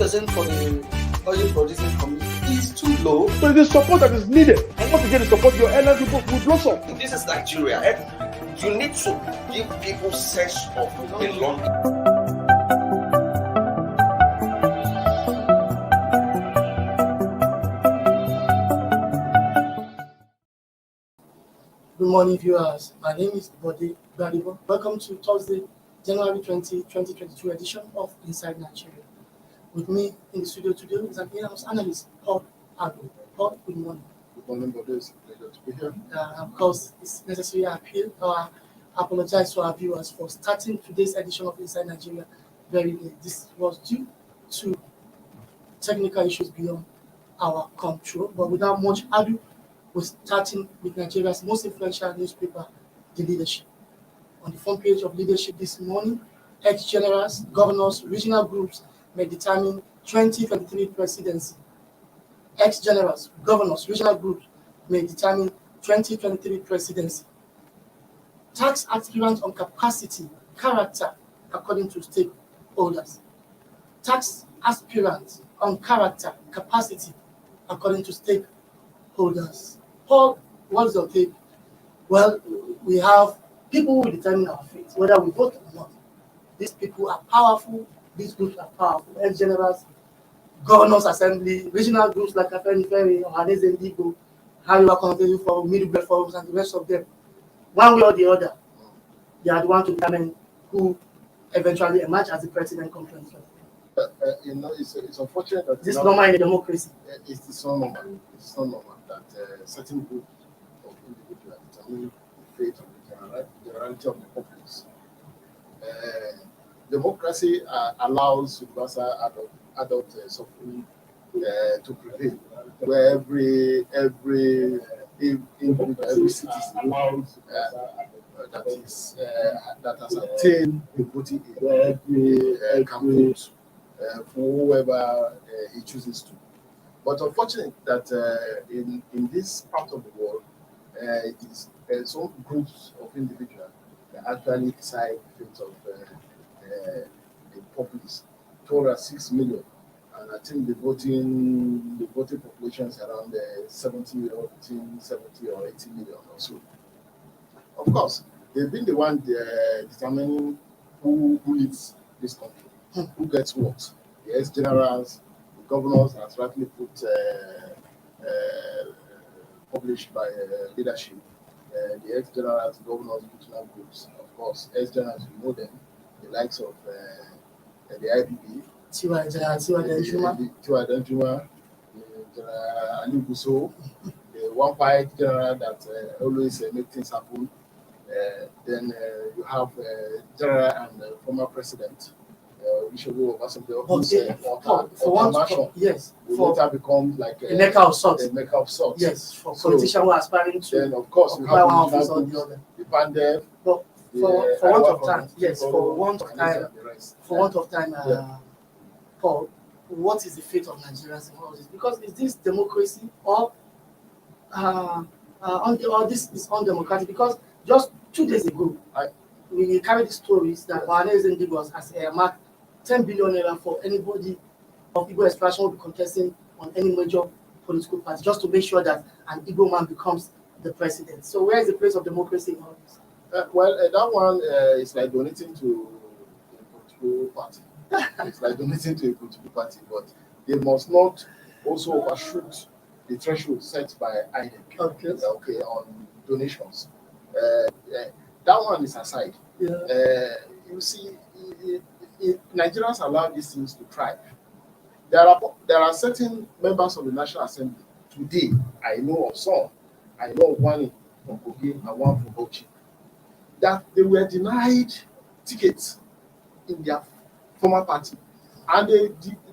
6% for the oil producing community is too low. But the support that is needed. And once you get the support, your airline will blossom. This is Nigeria. You need to give people sense of belonging. Good morning, viewers. My name is Bode Gbadibo. Welcome to Thursday, January 20, 2022 edition of Inside Nigeria. With me in the studio today is an in-house analyst, Paul Agbo. Paul, good morning. Good morning, Bode. It's a pleasure to be here. Of course, it's necessary I apologize to our viewers for starting today's edition of Inside Nigeria very late. This was due to technical issues beyond our control, but without much ado, we're starting with Nigeria's most influential newspaper, The Leadership. On the front page of Leadership this morning, ex-generals, governors, regional groups may determine 2023 presidency. Ex-generals, governors, regional groups may determine 2023 presidency. Tax aspirants on capacity, character, according to stakeholders. Tax aspirants on character, capacity, according to stakeholders. Paul, what's your take? Well, we have people who determine our fate, whether we vote or not. These people are powerful. These groups are powerful. Ex-generals, governors' assembly, regional groups like Afenifere or Haneze Ndigo, Hariwa Consultative Forum, Middle Belt Forums, and the rest of them. One way or the other, they are the one to determine who eventually emerge as the president come 2020. It's unfortunate that this is normal in a democracy. It's not normal. It's not normal that certain groups of individuals determine the fate of the generality of the populace. Democracy allows universal adult suffering to prevail, where every individual, every citizen allows that has obtained the voting age can vote for whoever he chooses to. But unfortunately, that in this part of the world, it is some groups of individuals that actually decide the fate of the populace. 206 million, and I think the voting population is around 70 or 80 million or so. Of course, they've been the one determining who leads this country, who gets what. The ex-generals, the governors, as rightly put, published by leadership. The ex-generals, governors, regional groups, of course, ex-generals, you know them, the likes of the IBB, Tiwa Danjuma, Ali Busso, the one-pied general that always make things happen. Then you have general and former president, Olusegun Obasanjo, who later becomes like a Mecca of sorts. A Mecca of sorts. Yes, for politicians who are aspiring to. Then of course you have one office or the other. The Pandef. But for want of time, yes, for want of time, Paul, what is the fate of Nigerians in all this? Because is this democracy or this is undemocratic? Because just 2 days ago, we carried the stories that Haneze Ndigo has earmarked 10 billion naira for anybody of Igbo extraction will be contesting on any major political party, just to make sure that an Igbo man becomes the president. So where is the place of democracy in all this? That one is like donating to a political party. It's like donating to a political party, but they must not also overshoot the threshold set by INEC on donations. That one is aside. Yeah. You see, Nigerians allow these things to thrive. There are certain members of the National Assembly today. I know of some. I know of one from Kogi and one from Bauchi, that they were denied tickets in their former party, and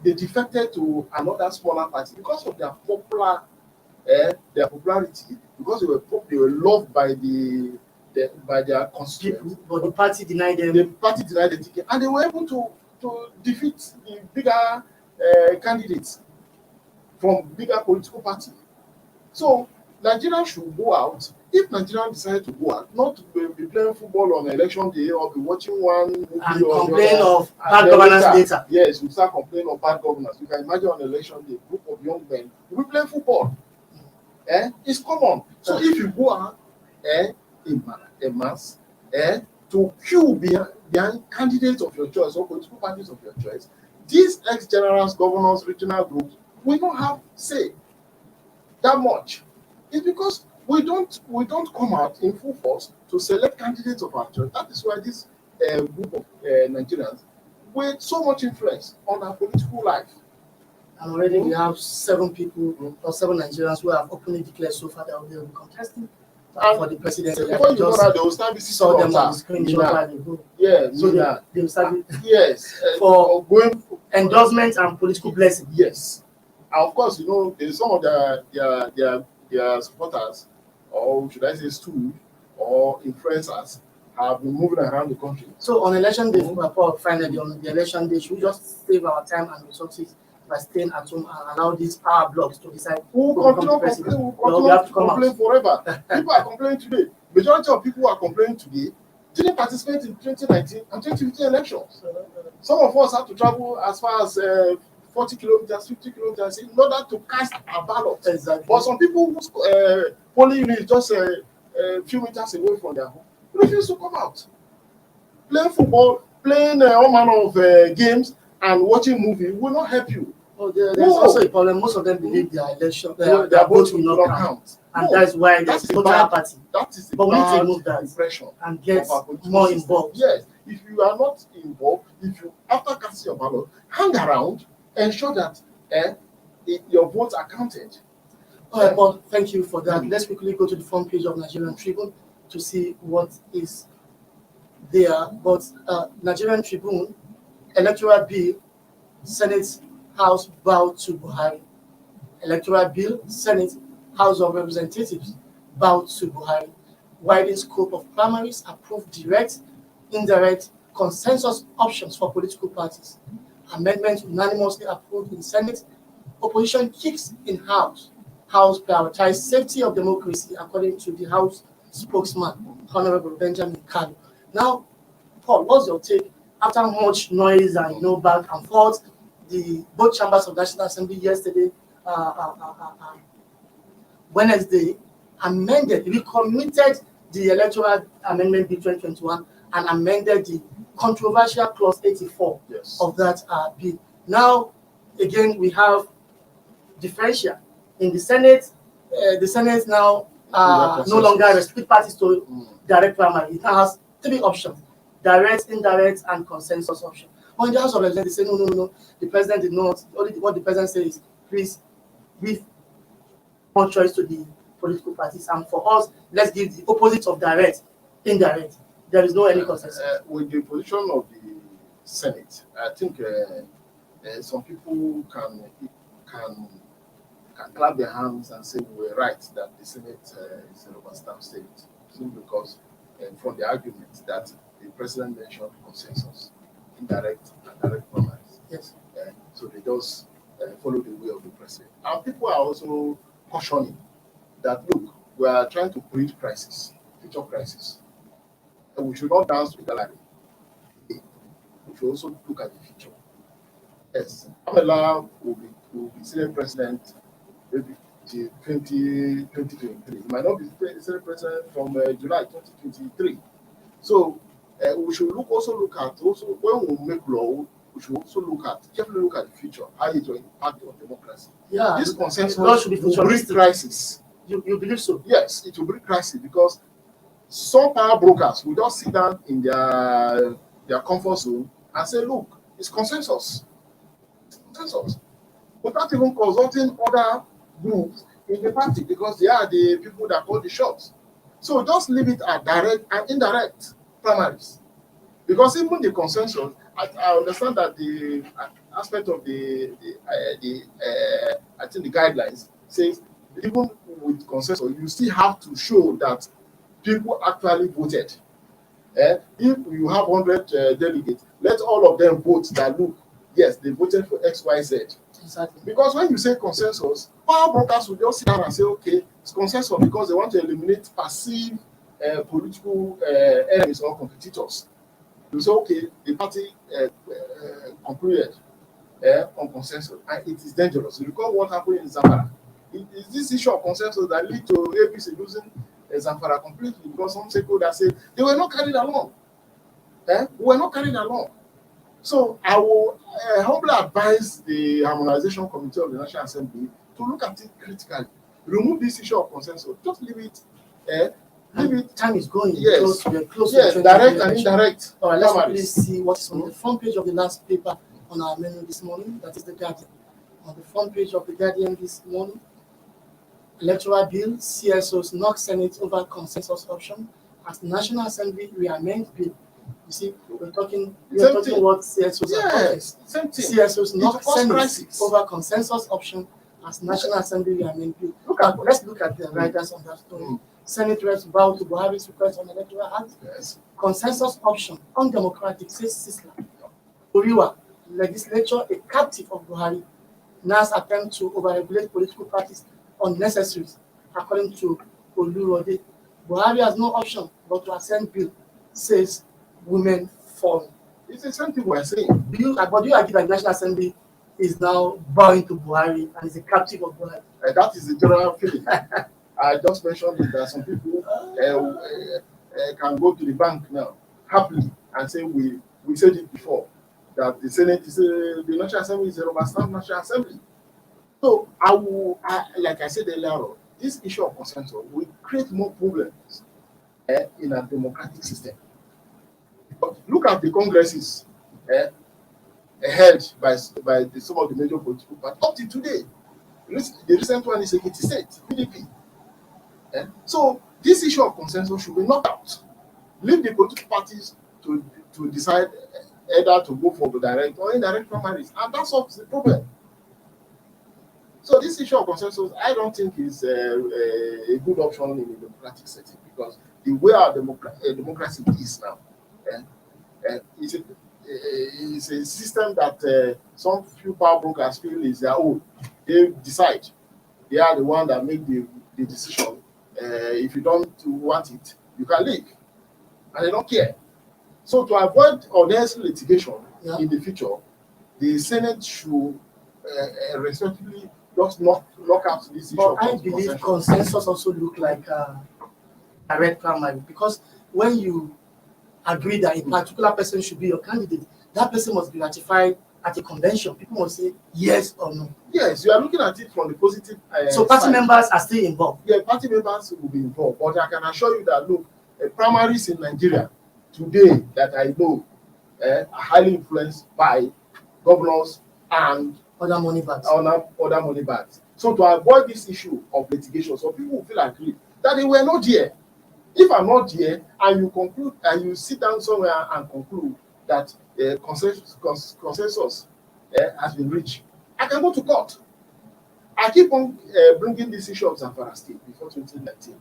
they defected to another smaller party because of their popularity, because they were loved by their constituents. But the party denied them. The party denied the ticket, and they were able to defeat the bigger candidates from bigger political party. So Nigeria should go out. If Nigeria decide to go out, not to be playing football on election day or be watching one movie And or complain the other, of bad governance later. Yes, we start complaining of bad governance. You can imagine on election day, a group of young men will be playing football. It's common. So if you go out in mass to queue behind candidates of your choice or political parties of your choice, these ex-generals, governors, regional groups will not have say that much. It's because we don't come out in full force to select candidates of our choice. That is why this group of Nigerians with so much influence on our political life. And already we have 7 people or 7 Nigerians who have openly declared so far that they will be contesting for the presidency. Before you know that, they will start visiting saw them on the screen short while ago. Yeah, so they will start yes for going endorsement and political blessing. Yes, and of course, you know, there's some of their supporters, or should I say, stools or influencers, have been moving around the country. So on election day, finally on the election day, should we just save our time and resources by staying at home and allow these power blocks to decide who will become the president? We have to complain forever. People are complaining today. Majority of people who are complaining today didn't participate in 2019 and 2015 elections. Some of us have to travel as far as 40 kilometers, 50 kilometers in order to cast a ballot. Exactly. But some people whose polling unit is just a few meters away from their home refuse to come out. Playing football, playing all manner of games, and watching movie will not help you. Oh, there's also a problem. Most of them believe their election, their votes will not count. And that's why there's total apathy. That is but we need to remove that impression and get more involved. Yes, if you are not involved, if you, after casting your ballot, hang around, ensure that your votes are counted. All right, well, thank you for that. Let's quickly go to the front page of Nigerian Tribune to see what is there. But Nigerian Tribune, electoral bill, Senate House bow to Buhari. Electoral bill, Senate House of Representatives bow to Buhari. Widening scope of primaries, approved direct, indirect, consensus options for political parties. Amendment unanimously approved in Senate. Opposition kicks in House. House prioritized safety of democracy, according to the House spokesman, Honorable Benjamin Kalu. Now, Paul, what's your take? After much noise and back and forth, both chambers of National Assembly yesterday, Wednesday, recommitted the electoral amendment bill 2021 and amended the controversial clause 84 of that bill. Now, again, we have differential in the Senate. The Senate now no longer restrict parties to direct primary. It now has 3 options: direct, indirect, and consensus option. But in the House of Representatives, they say no. The president did not. Only what the president says is, please give more choice to the political parties, and for us, let's give the opposite of direct, indirect. There is no any consensus. With the position of the Senate, I think some people can clap their hands and say we're right that the Senate is a rubber-stamp state, simply because from the argument that the president mentioned consensus, indirect and direct primaries. Yes. So they just follow the way of the president. And people are also cautioning that, look, we are trying to breed crisis, future crisis. And we should not dance with the gallery. We should also look at the future. Yes, Pamela will be Senate president maybe 2023. He might not be Senate president from July 2023. So we should look at when we make law, we should also carefully look at the future, how it will impact on democracy. Yeah, this consensus will bring crisis. You believe so? Yes, it will bring crisis because some power brokers will just sit down in their comfort zone and say, look, it's consensus. Without even consulting other groups in the party, because they are the people that call the shots. So just leave it at direct and indirect primaries. Because even the consensus, I understand that the aspect of I think the guidelines says even with consensus, you still have to show that people actually voted. If you have 100 delegates, let all of them vote that, look, yes, they voted for X, Y, Z. Exactly. Because when you say consensus, power brokers will just sit down and say, okay, consensus because they want to eliminate passive political enemies or competitors. You say, okay, the party concluded on consensus, and it is dangerous. You recall what happened in Zamfara. It is this issue of consensus that lead to APC losing Zamfara completely because some stakeholders say they were not carried along. We were not carried along. So I will humbly advise the Harmonization Committee of the National Assembly to look at it critically. Remove this issue of consensus. Just leave it. Leave it. Time is going. Yes. Close Yes. to Direct and indirect. All right. Let's quickly see what's on the front page of the last paper on our menu this morning. That is the Guardian. On the front page of the Guardian this morning, electoral bill, CSOs knock Senate over consensus option as National Assembly reamend bill. You see, we're talking what CSOs are talking. Yes, same thing. CSOs knock Senate crisis. over consensus option as National Assembly reamend bill. Let's look at the writers on that story. Senate reps bow to Buhari's request on electoral act. Yes. Consensus option undemocratic, says Sisla. Uriwa, legislature a captive of Buhari. NAS attempt to overregulate political parties unnecessary, according to Olurode. Buhari has no option but to ascend bill, says Women Forum. It's the same thing we're saying. But do you agree that the National Assembly is now bowing to Buhari and is a captive of Buhari? That is the general feeling. I just mentioned it, that some people can go to the bank now happily and say we said it before that the Senate is the National Assembly is a rubber-stamped National Assembly. So like I said earlier on, this issue of consensus will create more problems in a democratic system. But look at the congresses held by some of the major political parties up to today. The recent one is Ekiti State, PDP. So this issue of consensus should be knocked out. Leave the political parties to decide either to go for the direct or indirect primaries, and that solves the problem. So this issue of consensus, I don't think is a good option in a democratic setting, because the way our democracy is now, it's a system that some few power brokers feel is their own. They decide. They are the one that make the decision. If you don't want it, you can leave. And they don't care. So to avoid unnecessary litigation in the future, the Senate should respectively just knock out this issue. But I believe consensus also look like a direct primary, because when you agree that a particular person should be your candidate, that person must be ratified at a convention. People must say yes or no. Yes, you are looking at it from the positive so party members are still involved. Yeah, party members will be involved. But I can assure you that, look, primaries in Nigeria today that I know are highly influenced by governors and other money bags. Other money bags. So to avoid this issue of litigation, so people will feel aggrieved that they were not here. If I'm not here and you conclude and you sit down somewhere and conclude that consensus has been reached, I can go to court. I keep on bringing this issue of Zamfara State before 2019.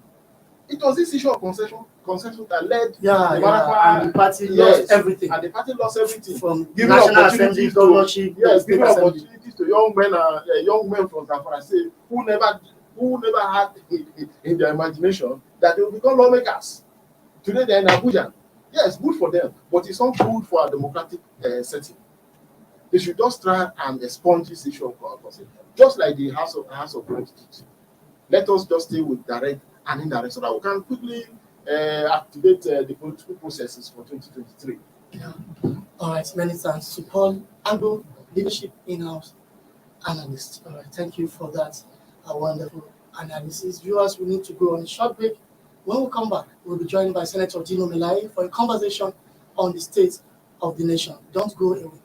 It was this issue of consensus that led and the party lost everything. And the party lost everything. From National Assembly, governorship, giving opportunities to young men from Zamfara State who never had in their imagination that they will become lawmakers. Today they're in Abuja. Yes, good for them, but it's not good for a democratic setting. They should just try and expunge this issue of consensus, just like the House of Representatives. Let us just stay with direct and indirect so that we can quickly activate the political processes for 2023. Yeah. All right, many thanks to Paul Agbo, leadership in-house analyst. All right, thank you for that wonderful analysis. Viewers, we need to go on a short break. When we come back, we'll be joined by Senator Dino Melaye for a conversation on the state of the nation. Don't go away.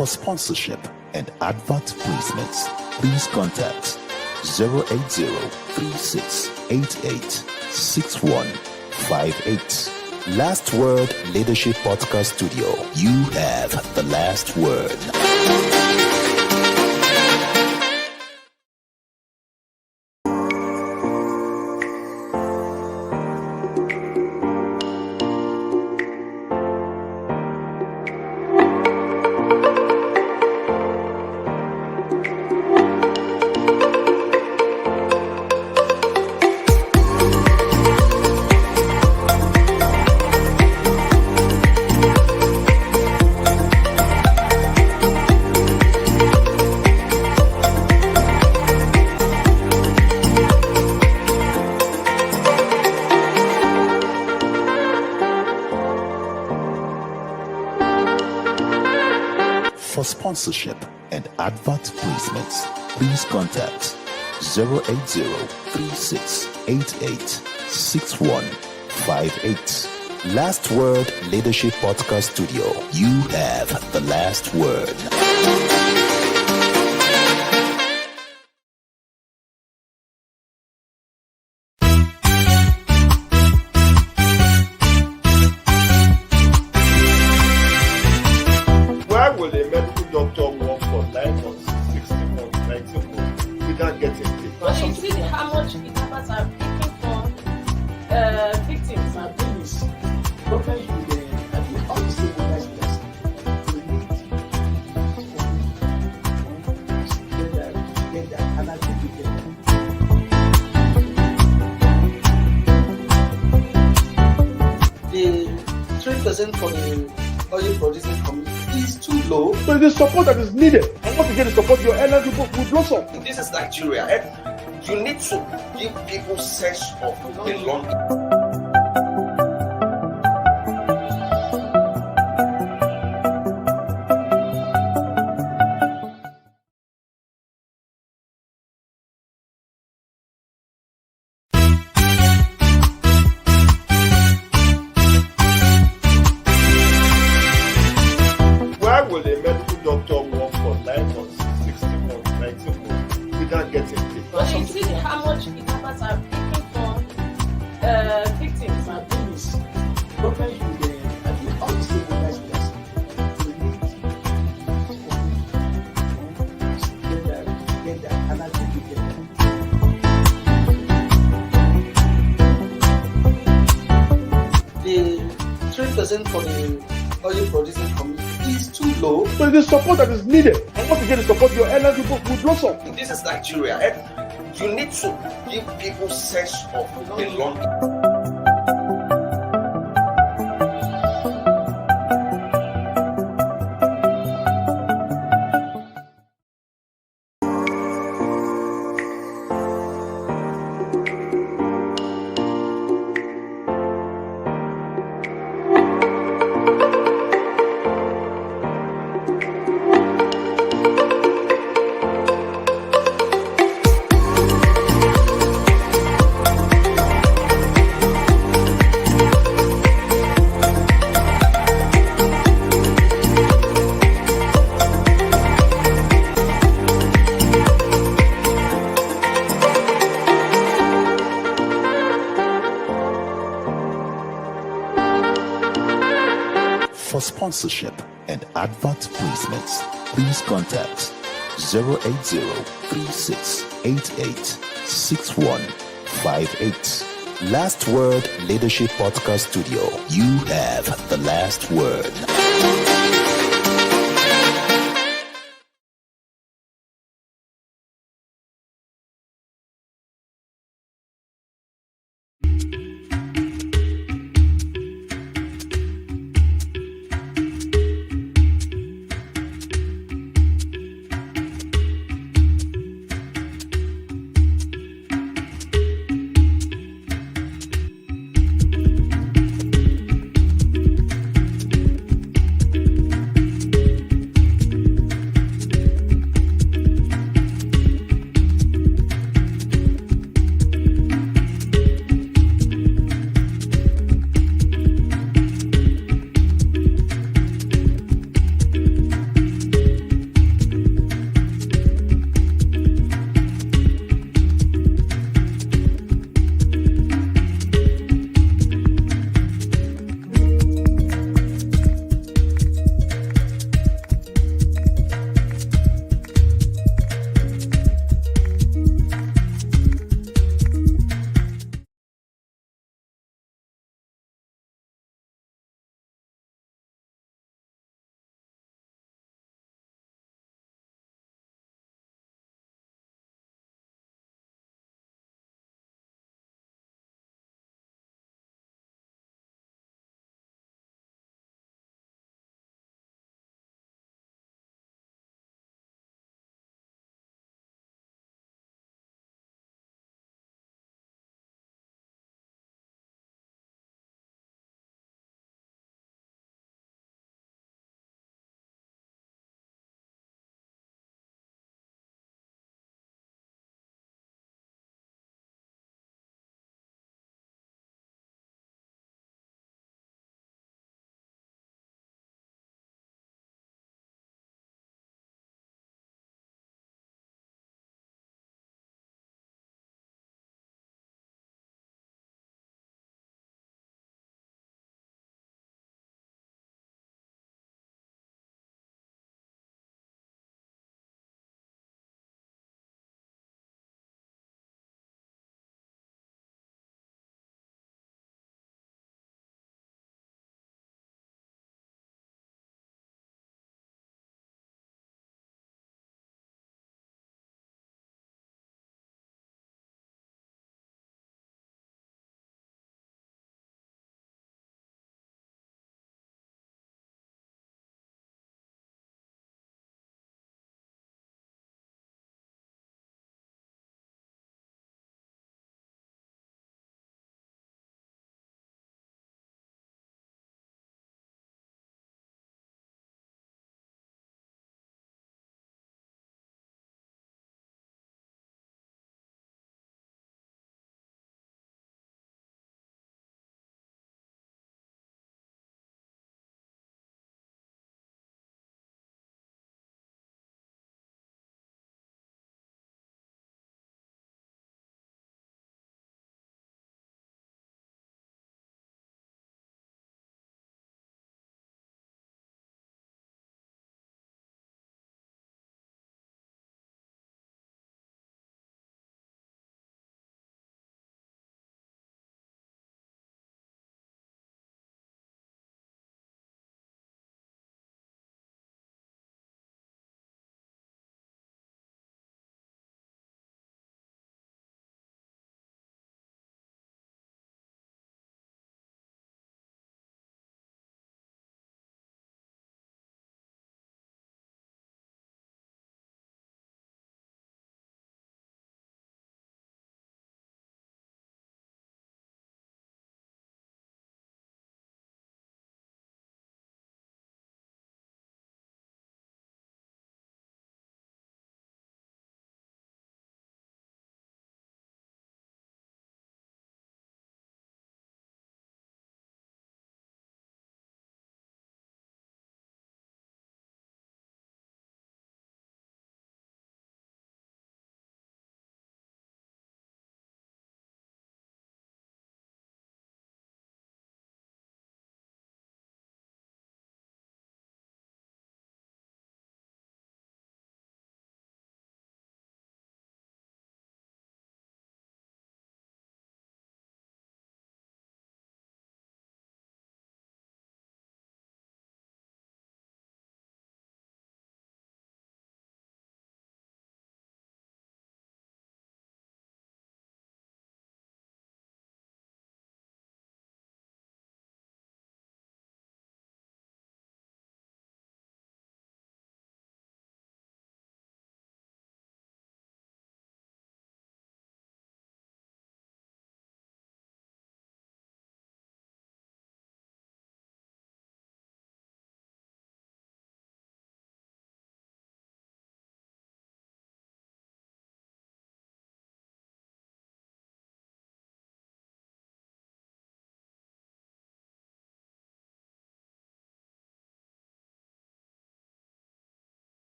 For sponsorship and advert placements, please contact 08036886158. Last Word Leadership Podcast Studio. You have the last word. For sponsorship and advert placements, please contact 08036886158. Last Word Leadership Podcast Studio. You have the last word. Why will a medical doctor work for 9 months, 16 months, 19 months without getting paid? But you see how much kidnappers are picking for victims. My business, government will always say what is best. Together, and I think we can. The 3% for the oil producing community is too low. So it is support that is needed. And once again, to support your airline people will blossom. This is Nigeria. You need to give people sense of belonging. Why will a medical doctor work for 9 months, 16 months, 19 months without getting paid? But you see how much kidnappers are picking for victims. My business, government will always say what is best. Together, and I think we can. The 3% for the oil producing community is too low. So it is support that is needed. And once again, to support your airline people will blossom. This is Nigeria. You need to give people sense of belonging. For sponsorship and advert placements, please contact 08036886158. Last Word Leadership Podcast Studio. You have the last word.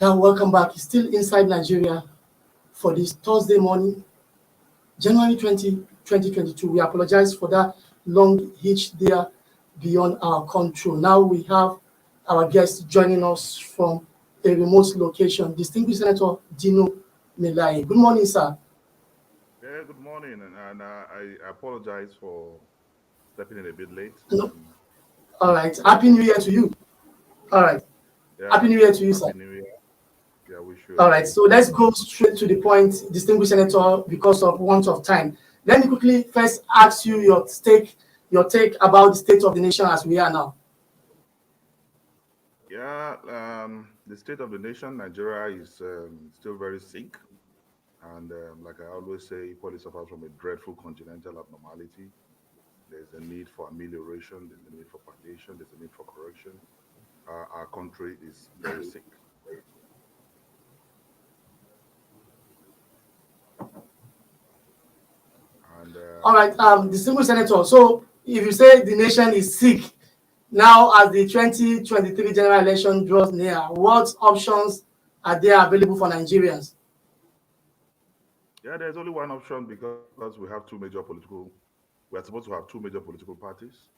Now, welcome back. It's still Inside Nigeria for this Thursday morning, January 20, 2022. We apologize for that long hitch there beyond our control. Now we have our guest joining us from a remote location, distinguished Senator Dino Melaye. Good morning, sir. Yeah, good morning, and I apologize for stepping in a bit late. No. All right. Happy New Year to you. All right. Yeah, Happy New Year to you, sir. Happy New Year. Yeah, we should. All right, so let's go straight to the point, distinguished senator, because of want of time. Let me quickly first ask you your take about the state of the nation as we are now. Yeah, the state of the nation, Nigeria, is still very sick, and like I always say, equally suffers from a dreadful congenital abnormality. There's a need for amelioration. There's a need for palliation. There's a need for correction. Our country is very sick. And All right, distinguished senator. So if you say the nation is sick, now as the 2023 general election draws near, what options are there available for Nigerians? yeah, there's only one option because we have we are supposed to have two major political parties,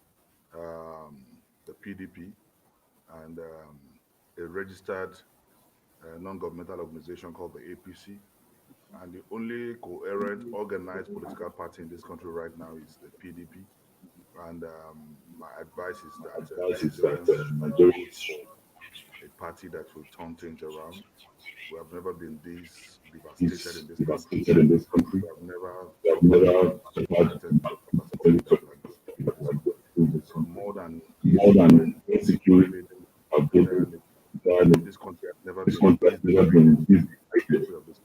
the PDP and a registered non-governmental organization called the APC. And the only coherent, organized political party in this country right now is the PDP. And my advice is that Nigerians should vote a party that will turn things around. We have never been this devastated in this country. We have never suffered more than insecurity. This country has never been this history of this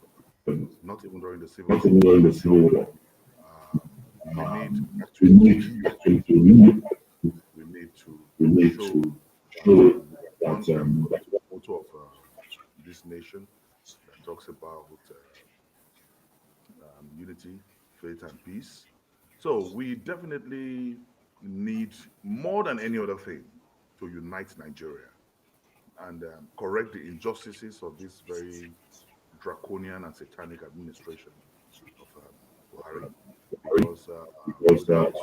country, not even during the civil war. We need to show that the motto of this nation that talks about unity, faith, and peace. So we definitely need more than any other thing to unite Nigeria and correct the injustices of this very draconian and satanic administration of Buhari. Because without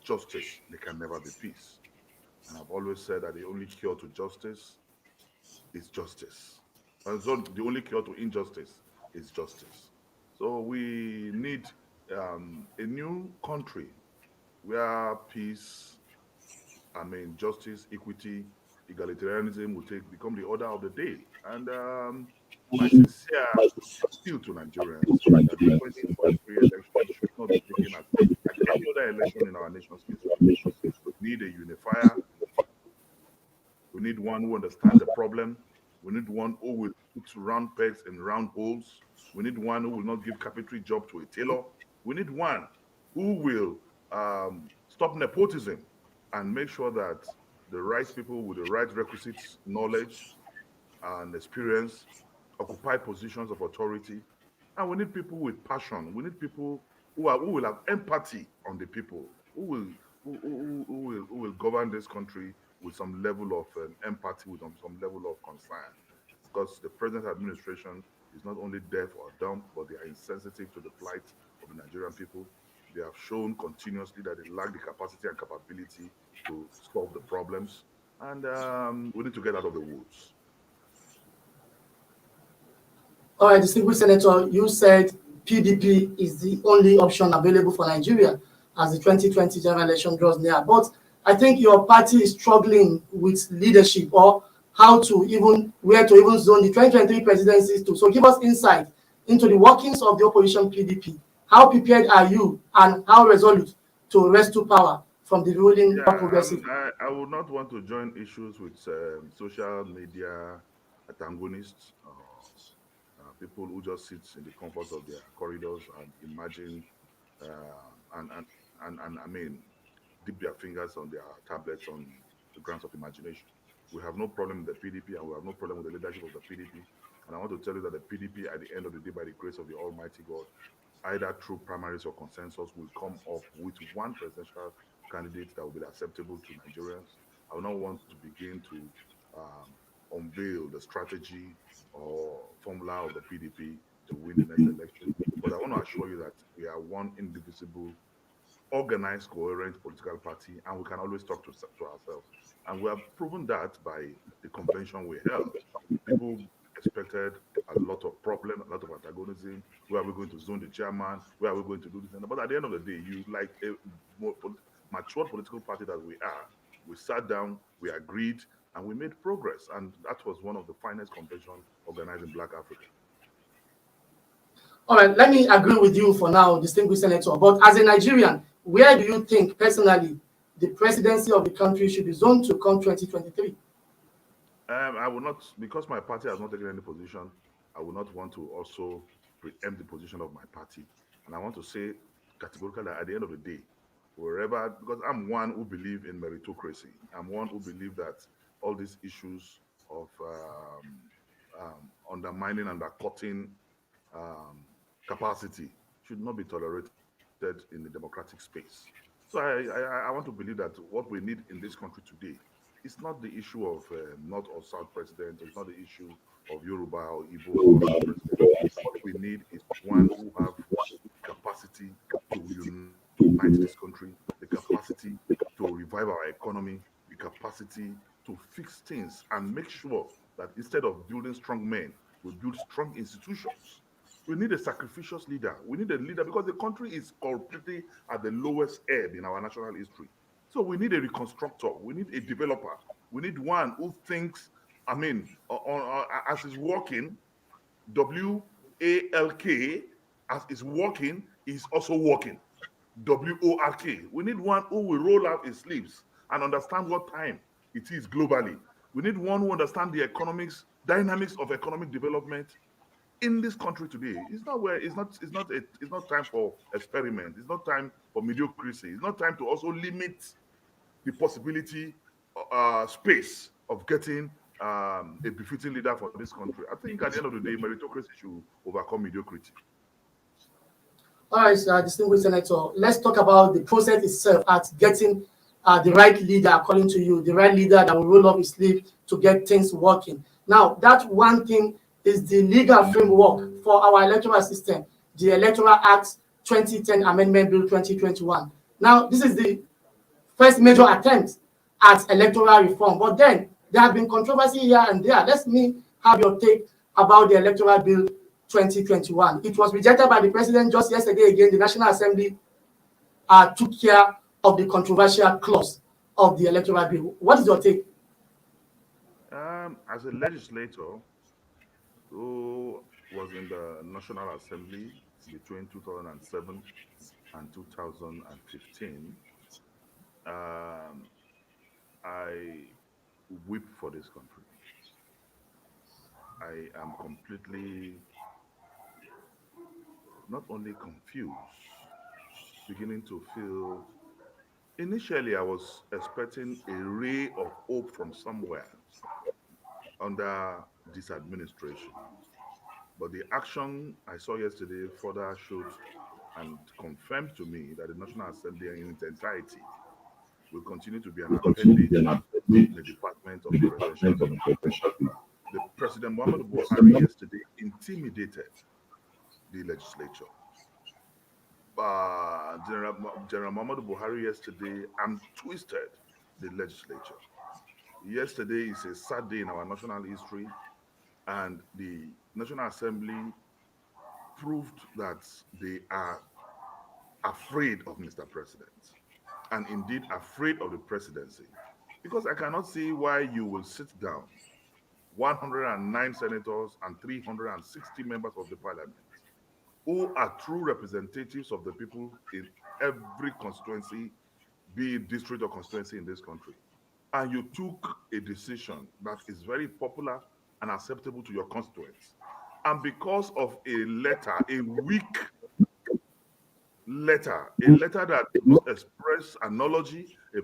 justice, there can never be peace. And I've always said that the only cure to justice is justice. And so the only cure to injustice is justice. So we need a new country where peace, justice, equity, egalitarianism will become the order of the day. And my sincere appeal to Nigerians that the 2023 election should not be taken as any other election in our nation's history. We need a unifier. We need one who understands the problem. We need one who will put round pegs in round holes. We need one who will not give carpentry job to a tailor. We need one who will stop nepotism and make sure that the right people with the right requisites, knowledge, and experience occupy positions of authority. And we need people with passion. We need people who will have empathy on the people, who will govern this country with some level of empathy, with some level of concern. Because the present administration is not only deaf or dumb, but they are insensitive to the plight of the Nigerian people. They have shown continuously that they lack the capacity and capability to solve the problems. And we need to get out of the woods. All right, distinguished senator, you said PDP is the only option available for Nigeria as the 2020 general election draws near. But I think your party is struggling with leadership or where to even zone the 2023 presidencies to. So give us insight into the workings of the opposition PDP. How prepared are you and how resolute to wrestle power from the ruling progressive? I would not want to join issues with social media antagonists, people who just sit in the comfort of their corridors and imagine dip their fingers on their tablets on the grounds of imagination. We have no problem with the PDP and we have no problem with the leadership of the PDP. And I want to tell you that the PDP, at the end of the day, by the grace of the Almighty God, either through primaries or consensus, will come up with one presidential candidate that will be acceptable to Nigerians. I will not want to begin to unveil the strategy or formula of the PDP to win the next election. But I want to assure you that we are one indivisible, organized, coherent political party, and we can always talk to ourselves. And we have proven that by the convention we held. People expected a lot of problem, a lot of antagonism. Where are we going to zone the chairman? Where are we going to do this? But at the end of the day, you like a more mature political party that we are. We sat down, we agreed, and we made progress. And that was one of the finest conventions organized in Black Africa. All right, let me agree with you for now, distinguished senator. But as a Nigerian, where do you think personally the presidency of the country should be zoned to come 2023? I will not, because my party has not taken any position, I will not want to also preempt the position of my party. And I want to say categorically that at the end of the day, wherever, because I'm one who believes in meritocracy. I'm one who believes that all these issues of undermining and undercutting capacity should not be tolerated in the democratic space. So I want to believe that what we need in this country today is not the issue of North or South president. It's not the issue of Yoruba or Igbo or Hausa president. What we need is one who have capacity to unite this country, the capacity to revive our economy, the capacity to fix things and make sure that instead of building strong men, we build strong institutions. We need a sacrificial leader. We need a leader because the country is completely at the lowest ebb in our national history. So we need a reconstructor. We need a developer. We need one who thinks, as is working, WALK, as is working, is also working. WORK. We need one who will roll out his sleeves and understand what time it is globally. We need one who understands the dynamics of economic development in this country today. It's not time for experiment. It's not time for mediocrity. It's not time to also limit the possibility space of getting a befitting leader for this country. I think at the end of the day, meritocracy should overcome mediocrity. All right, distinguished senator, let's talk about the process itself at getting the right leader, according to you, the right leader that will roll up his sleeve to get things working. Now, that one thing is the legal framework for our electoral system, the Electoral Act 2010 Amendment Bill 2021. Now, this is the first major attempt at electoral reform, but then there have been controversy here and there. Let me have your take about the Electoral Bill 2021. It was rejected by the president just yesterday. Again, the National Assembly took care of the controversial clause of the Electoral Bill. What is your take? As a legislator who was in the National Assembly between 2007 and 2015, I weep for this country. I am completely not only confused, beginning to feel. Initially, I was expecting a ray of hope from somewhere under this administration. But the action I saw yesterday further showed and confirmed to me that the National Assembly in its entirety will continue to be an appendage in the Department of Presidential Bill. The President Muhammadu Buhari yesterday intimidated the legislature. General Muhammadu Buhari yesterday twisted the legislature. Yesterday is a sad day in our national history, and the National Assembly proved that they are afraid of Mr. President, and indeed afraid of the presidency. Because I cannot see why you will sit down 109 senators and 360 members of the parliament who are true representatives of the people in every constituency, be it district or constituency in this country. And you took a decision that is very popular and acceptable to your constituents. And because of a letter, a weak letter, a letter that does not express analogy, a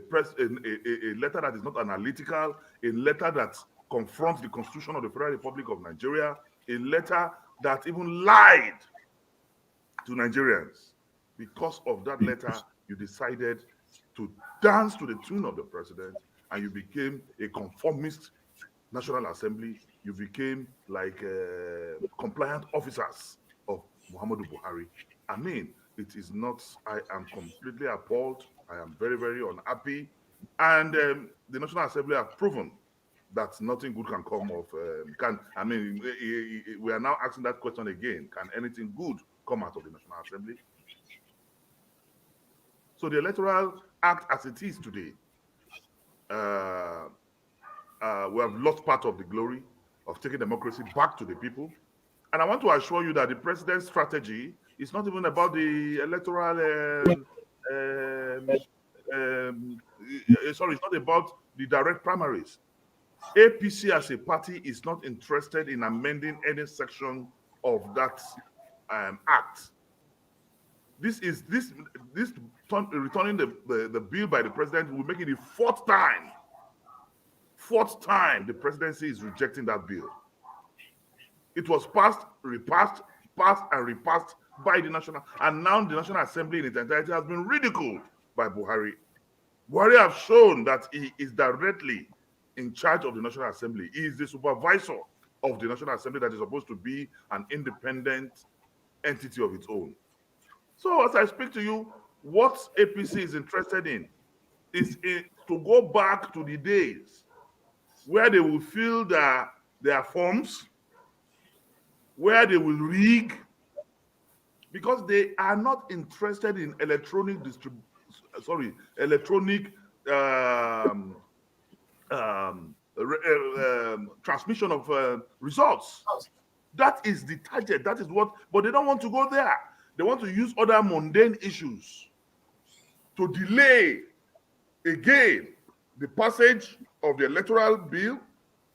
letter that is not analytical, a letter that confronts the Constitution of the Federal Republic of Nigeria, a letter that even lied to Nigerians. Because of that letter, you decided to dance to the tune of the president, and you became a conformist National Assembly, you became like compliant officers of Muhammadu Buhari. I mean, it is not, I am completely appalled. I am very, very unhappy. And the National Assembly have proven that nothing good can come of, we are now asking that question again. Can anything good come out of the National Assembly? So the Electoral Act as it is today, we have lost part of the glory of taking democracy back to the people. And I want to assure you that the president's strategy is not even about the electoral, sorry, it's not about the direct primaries. APC as a party is not interested in amending any section of that act. Returning the bill by the president will make it the fourth time the presidency is rejecting that bill. It was passed, repassed, passed, and repassed by the National, and now the National Assembly in its entirety has been ridiculed by Buhari. Buhari has shown that he is directly in charge of the National Assembly. He is the supervisor of the National Assembly that is supposed to be an independent entity of its own. So as I speak to you, what APC is interested in is to go back to the days where they will fill their forms, where they will rig, because they are not interested in electronic transmission of results. That is the target. That is what, but they don't want to go there. They want to use other mundane issues to delay again the passage of the electoral bill.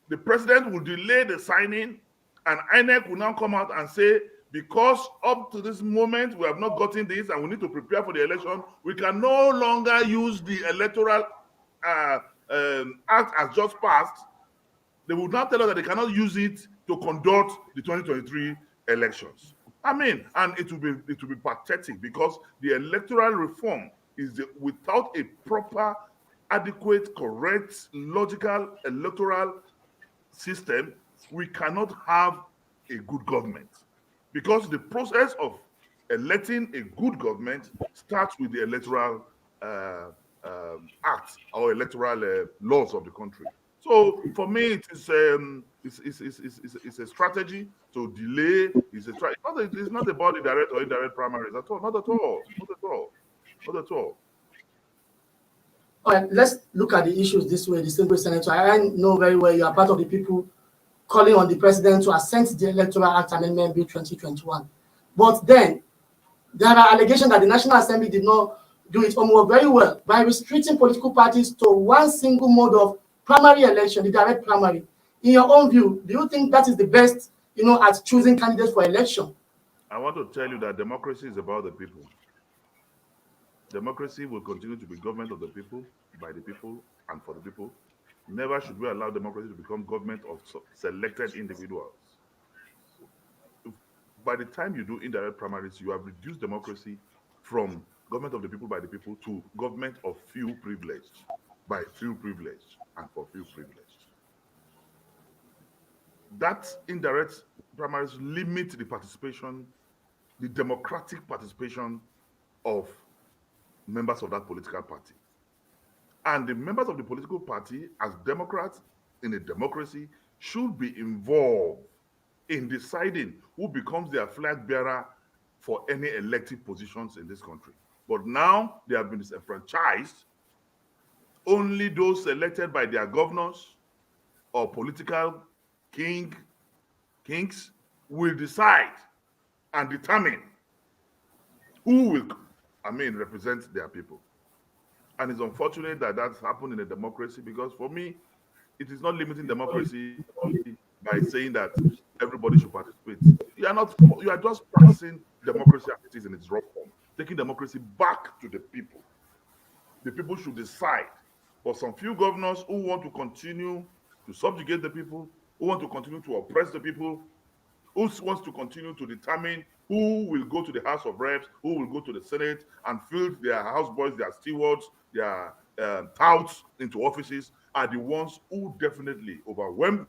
The president will delay the signing, and INEC will now come out and say, because up to this moment we have not gotten this and we need to prepare for the election, we can no longer use the electoral act as just passed. They will now tell us that they cannot use it to conduct the 2023 elections. I mean, and it will be pathetic, because the electoral reform is without a proper, adequate, correct, logical electoral system, we cannot have a good government, because the process of electing a good government starts with the electoral act or electoral laws of the country. So for me, it is it's a strategy to delay. It's not about the direct or indirect primaries at all. Not at all. Not at all. Not at all. All right, let's look at the issues this way. Distinguished Senator, I know very well you are part of the people calling on the president to assent the Electoral Act Amendment Bill 2021. But then there are allegations that the National Assembly did not do its homework very well by restricting political parties to one single mode of primary election, the direct primary. In your own view, do you think that is the best, at choosing candidates for election? I want to tell you that democracy is about the people. Democracy will continue to be government of the people, by the people, and for the people. Never should we allow democracy to become government of selected individuals. By the time you do indirect primaries, you have reduced democracy from government of the people, by the people, to government of few privileged, by few privileged, and for few privileged. That indirect primaries limit the participation, the democratic participation of members of that political party. And the members of the political party, as Democrats in a democracy, should be involved in deciding who becomes their flag bearer for any elected positions in this country. But now they have been disenfranchised. Only those elected by their governors or political kings will decide and determine who will, represent their people. And it's unfortunate that that's happened in a democracy, because for me, it is not limiting democracy by saying that everybody should participate. You are just practicing democracy as it is in its raw form, taking democracy back to the people. The people should decide. For some few governors who want to continue to subjugate the people, who want to continue to oppress the people, who wants to continue to determine who will go to the House of Reps, who will go to the Senate, and field their houseboys, their stewards, their touts into offices, are the ones who definitely overwhelm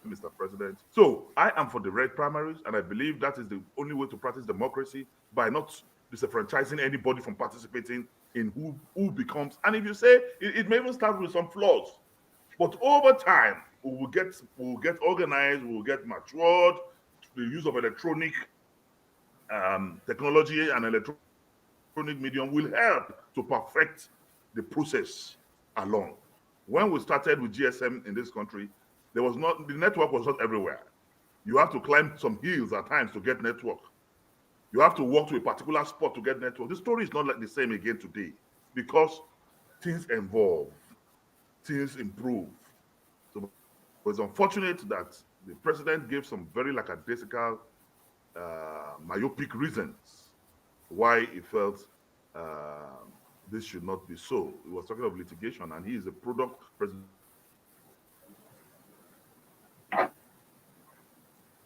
Mr. President. So I am for the red primaries, and I believe that is the only way to practice democracy, by not disenfranchising anybody from participating in who becomes. And if you say it may even start with some flaws, but over time we will get organized, we will get matured. The use of electronic technology and electronic medium will help to perfect the process along. When we started with GSM in this country, the network was not everywhere. You have to climb some hills at times to get network. You have to walk to a particular spot to get network. The story is not like the same again today, because things evolve, things improve. So it's unfortunate that the president gave some very lackadaisical, myopic reasons why he felt this should not be so. He was talking of litigation, and he is a product president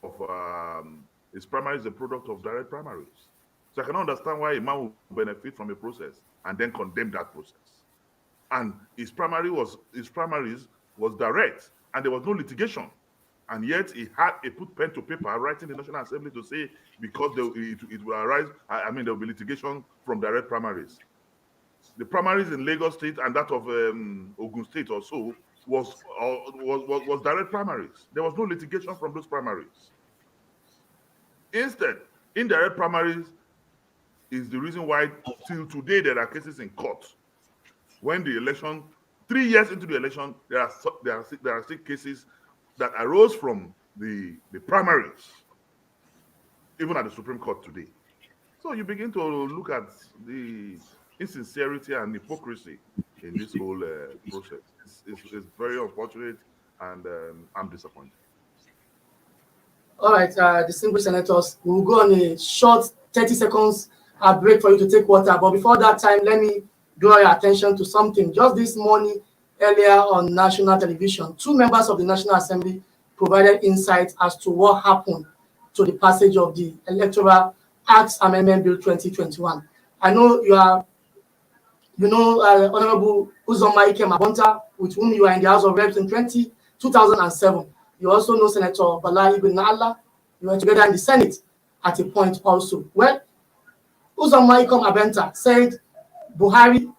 of his primary is a product of direct primaries. So I can understand why a man will benefit from a process and then condemn that process. And his primaries was direct, and there was no litigation. And yet he put pen to paper writing the National Assembly to say, because it will arise, there will be litigation from direct primaries. The primaries in Lagos State and that of Ogun State also was direct primaries. There was no litigation from those primaries. Instead, indirect primaries is the reason why till today there are cases in court. When the election, 3 years into the election, there are still cases that arose from the primaries, even at the Supreme Court today. So you begin to look at the insincerity and hypocrisy in this whole process. It's very unfortunate, and I'm disappointed. All right, distinguished senators, we will go on a short 30 seconds break for you to take water. But before that time, let me draw your attention to something. Just this morning, earlier on national television, 2 members of the National Assembly provided insight as to what happened to the passage of the Electoral Acts Amendment Bill 2021. I know Honorable Uzoma Ike Mabonta, with whom you are in the House of Reps in 2007. You also know Senator Bala Ibn Nala. You were together in the Senate at a point also. Well, Uzoma Ike Mabonta said Buhari,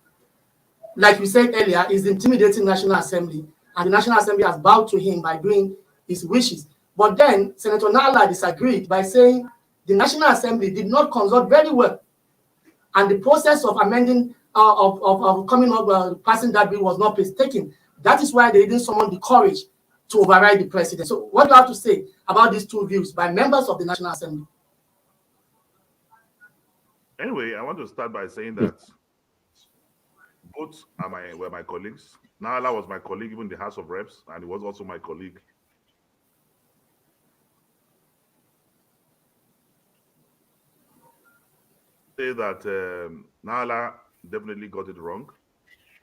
like we said earlier, is intimidating National Assembly, and the National Assembly has bowed to him by doing his wishes. But then Senator Nala disagreed by saying the National Assembly did not consult very well, and the process of amending, of coming up, passing that bill was not painstaking. That is why they didn't summon the courage to override the president. So what do you have to say about these 2 views by members of the National Assembly? Anyway, I want to start by saying that both were my colleagues. Nala was my colleague even in the House of Reps, and he was also my colleague say that Nala definitely got it wrong,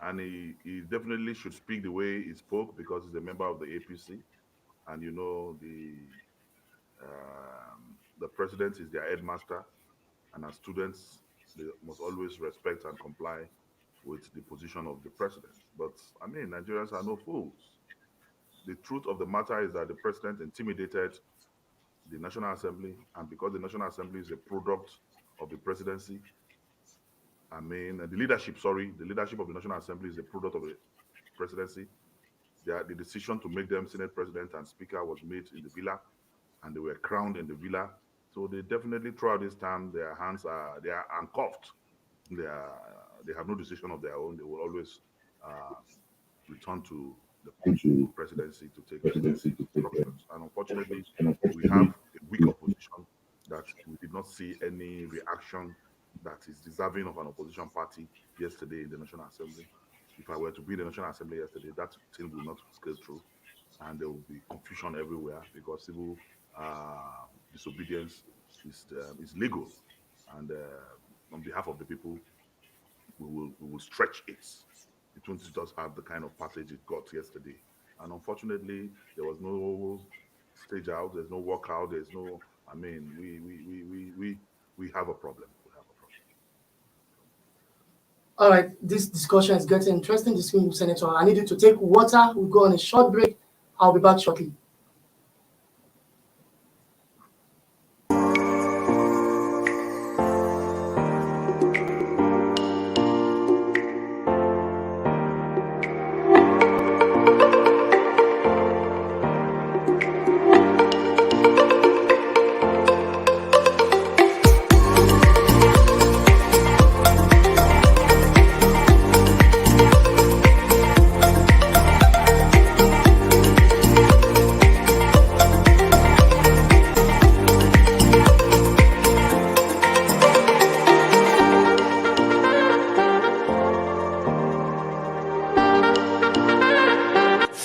and he definitely should speak the way he spoke, because he's a member of the APC, and the president is their headmaster, and as students they must always respect and comply with the position of the president. But I mean, Nigerians are no fools. The truth of the matter is that the president intimidated the National Assembly, and because the National Assembly is a product of the presidency, the leadership of the National Assembly is a product of the presidency. The decision to make them Senate President and Speaker was made in the villa, and they were crowned in the villa. So they definitely, throughout this time, they are handcuffed. They have no decision of their own. They will always return to the presidency to take instructions. And unfortunately, we have a weak opposition that we did not see any reaction that is deserving of an opposition party yesterday in the National Assembly. If I were to be in the National Assembly yesterday, that thing will not scale through, and there will be confusion everywhere, because civil disobedience is legal, and on behalf of the people, we will stretch it. It won't just have the kind of passage it got yesterday. And unfortunately, there was no stage out. There's no walkout. There's no. I mean, we have a problem. We have a problem. All right, this discussion is getting interesting. Distinguished Senator, I need you to take water. We'll go on a short break. I'll be back shortly.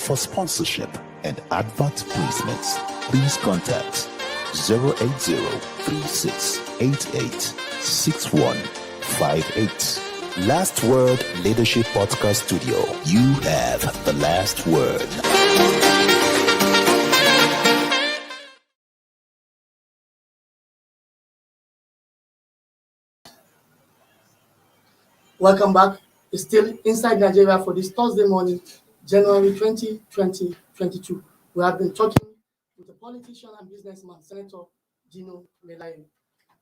For sponsorship and advert placements, please contact 080-3688-6158. Last Word Leadership Podcast Studio. You have the last word. Welcome back. It's still Inside Nigeria for this Thursday morning, January 20, 2022. We have been talking with the politician and businessman, Senator Gino Melayo.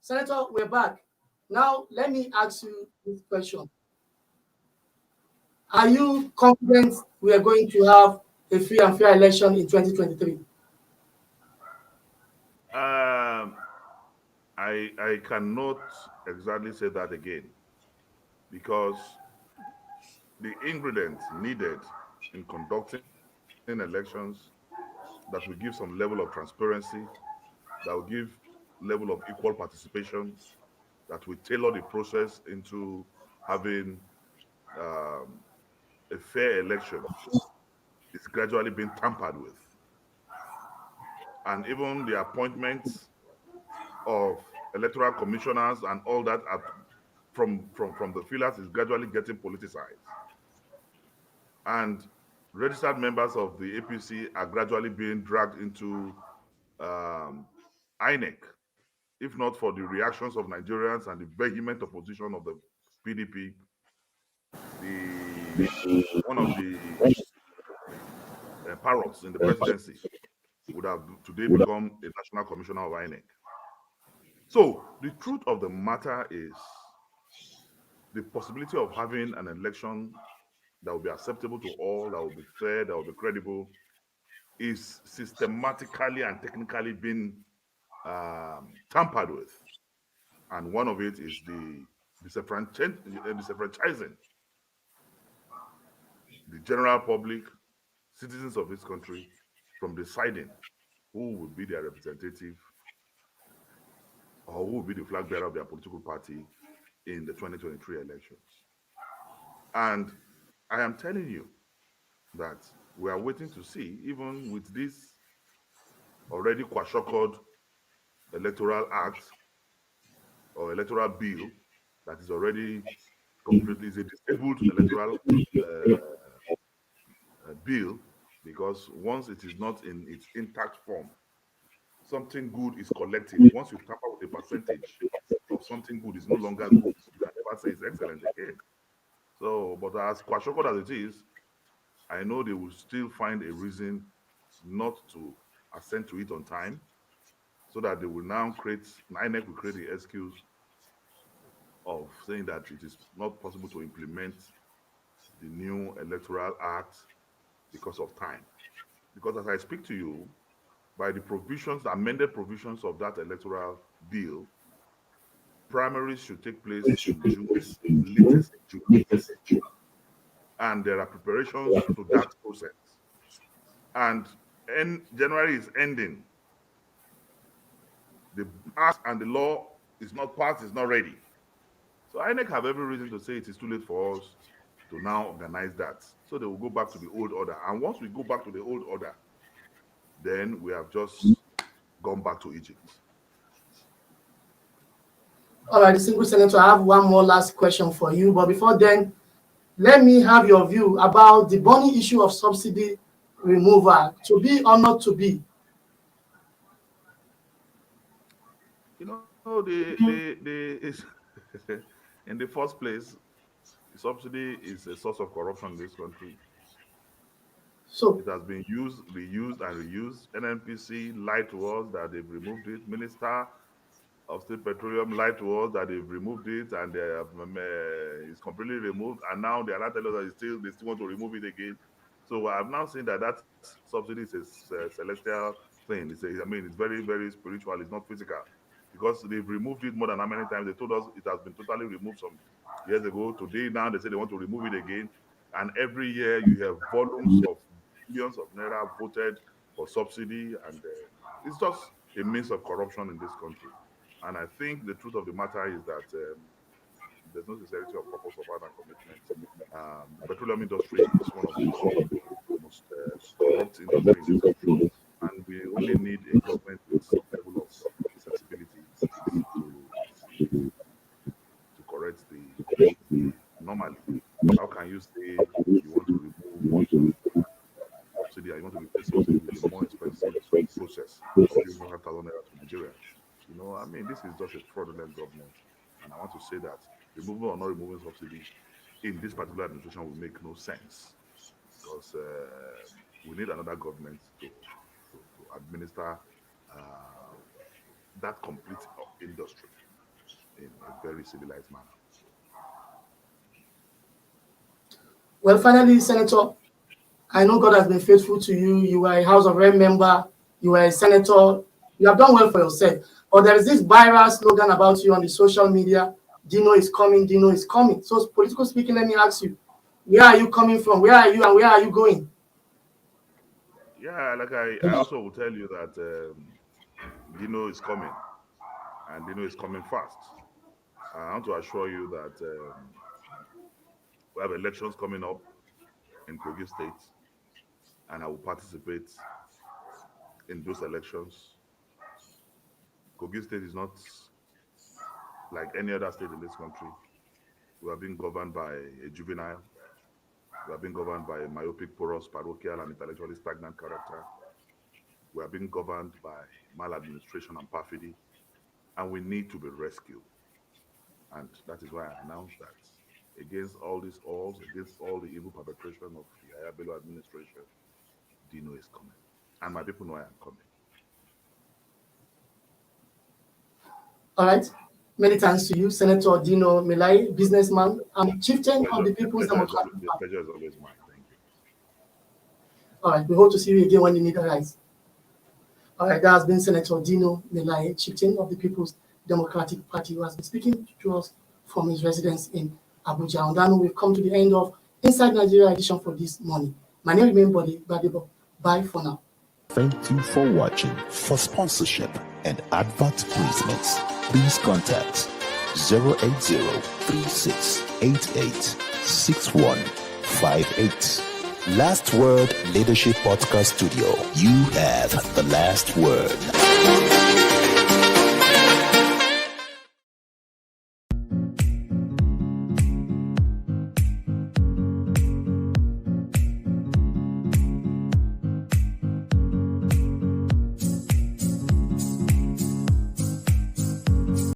Senator, we're back. Now, let me ask you this question. Are you confident we are going to have a free and fair election in 2023? I cannot exactly say that again, because the ingredients needed in conducting elections that will give some level of transparency, that will give level of equal participation, that will tailor the process into having a fair election, is gradually being tampered with. And even the appointments of electoral commissioners and all that from the fillers is gradually getting politicized. And registered members of the APC are gradually being dragged into INEC, if not for the reactions of Nigerians and the vehement opposition of the PDP. One of the parrots in the presidency would have today become a national commissioner of INEC. So the truth of the matter is the possibility of having an election that will be acceptable to all, that will be fair, that will be credible, is systematically and technically being tampered with. And one of it is the disenfranchising the general public, citizens of this country, from deciding who will be their representative or who will be the flag bearer of their political party in the 2023 elections. And I am telling you that we are waiting to see, even with this already kwashiorkored electoral act or electoral bill that is already completely is a disabled electoral bill, because once it is not in its intact form, something good is collective. Once you tamper with a percentage of something good, it's no longer good. You can never say it's excellent again. So, but as kwashiorkor as it is, I know they will still find a reason not to assent to it on time, so that they will now INEC will create the excuse of saying that it is not possible to implement the new electoral act because of time. Because as I speak to you, by the provisions, the amended provisions of that electoral bill, primaries should take place in June, latest in June. And there are preparations to that process. And January is ending. The act and the law is not passed, it's not ready. So INEC have every reason to say it is too late for us to now organize that. So they will go back to the old order. And once we go back to the old order, then we have just gone back to Egypt. All right, distinguished Senator, I have one more last question for you. But before then, let me have your view about the burning issue of subsidy removal, to be or not to be. You know, in the first place, Subsidy is a source of corruption in this country. So, It has been used, reused, and reused. NNPC lied to us that they've removed it. Minister of State Petroleum lied to us that they've removed it and it's completely removed. And now they are not telling us that they still want to remove it again. So I've now seen that subsidy is a celestial thing. It's very, very spiritual. It's not physical. Because they've removed it more than how many times. They told us it has been totally removed some years ago. Today, now they say they want to remove it again. And every year you have volumes of billions of naira voted for subsidy. And it's just a means of corruption in this country. And I think the truth of the matter is that there's no sincerity of purpose of other commitment. The petroleum industry is one of the most corrupt industries in the country. And we only need a government with some level of sensibility to correct the anomaly. How can you say you want to remove subsidy and you want to replace subsidy with a more expensive process of giving 5,000 naira to Nigerians? This is just a fraudulent government. And I want to say that removing or not removing subsidy in this particular administration will make no sense, because we need another government to administer that complete industry in a very civilized manner. well, finally, Senator, I know God has been faithful to you. You are a House of Rep member. You are a senator. You have done well for yourself. Or there is this viral slogan about you on the social media: Dino is coming, Dino is coming. So, political speaking, let me ask you, where are you coming from? Where are you and where are you going? Yeah, like I also will tell you that Dino is coming, and Dino is coming fast. I want to assure you that we have elections coming up in Kogi State, and I will participate in those elections. Kogi State is not like any other state in this country. We are being governed by a juvenile. We are being governed by a myopic, porous, parochial, and intellectually stagnant character. We are being governed by maladministration and perfidy, and we need to be rescued. And that is why I announced that against all these odds, against all the evil perpetration of the Yahya Bello administration, Dino is coming. And my people know I am coming. All right. Many thanks to you, Senator Dino Melai, businessman and chieftain of the People's Democratic Party. The pleasure is always mine. Thank you. All right. We hope to see you again when you need a rise. All right. That has been Senator Dino Melai, chieftain of the People's Democratic Party, who has been speaking to us from his residence in Abuja. And then we've come to the end of Inside Nigeria edition for this morning. My name remains Body Badebo. Bye for now. Thank you for watching. For sponsorship and advert placements, please contact 080-3688-6158. Last Word Leadership Podcast Studio. You have the last word.